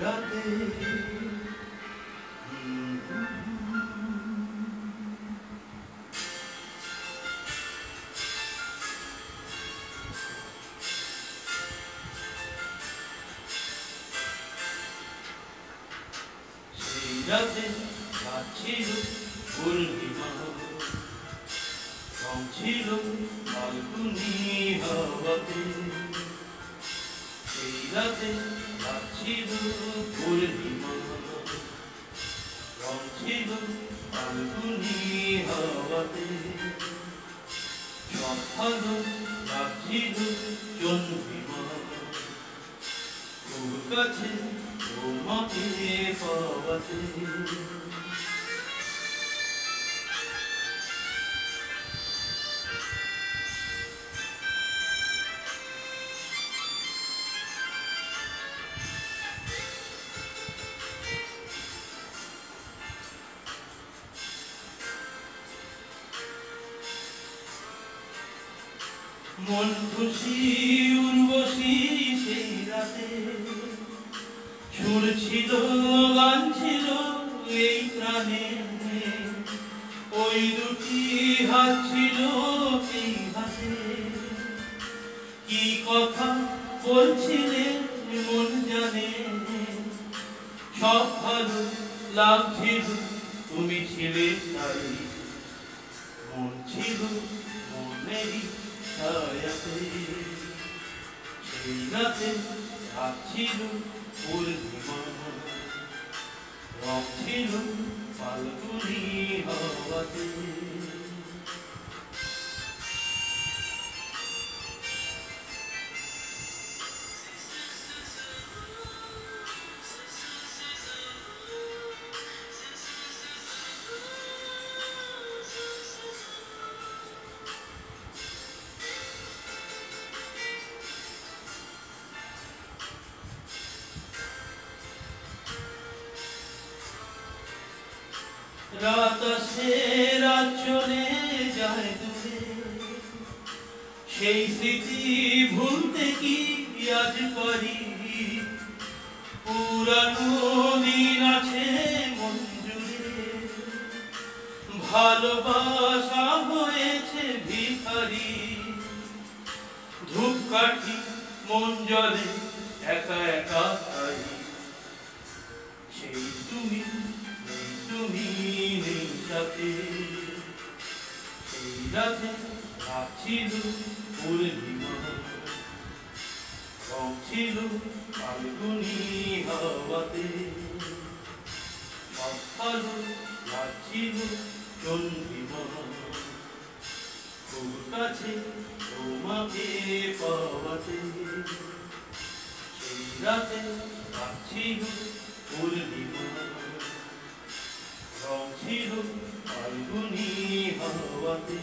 রাতে রাতে ছিল পূর্ণিমা রং ছিল ফাল্গুনি হাওয়াতে সেই রাতে ছিল পূর্ণিমা রং ছিল ফাল্গুনি হাওয়াতে সব ভালো লাগছিল চন্দ্রিমা তোর কাছে তোমাকে পাওয়াতে মন খুশি উর্বশী সেই রাতে সুর ছিল গান ছিল এই প্রাণে ওই দুটি হাত ছিল এই হাতে কি কথা বলছিলে মন জানে সব ভালো লাগছিল তুমি ছিলে তাই মন ছিল মনেরই ছায়াতে সেই রাতে ছিল পূর্ণিমা রং ছিল ফাল্গুনি হাওয়াতে রাত আসে রাত চলে যায় দূরে সেই স্মৃতি ভুলতে কি আজ পারি পুরানো দিন আছে মন জুড়ে ভালোবাসা হয়েছে ভিখারি ধূপকাঠি মন জলে একা একা খাই সেই তুমি নেই সাথে সেই রাতে ছিল পূর্ণিমা রং ছিল ফাল্গুনি হাওয়াতে সব ভালো লাগছিল চন্দ্রিমা খুব কাছে তোমাকে পাওয়াতে সেই রাতে ছিল পূর্ণিমা রং ছিল ফাল্গুনি হাওয়াতে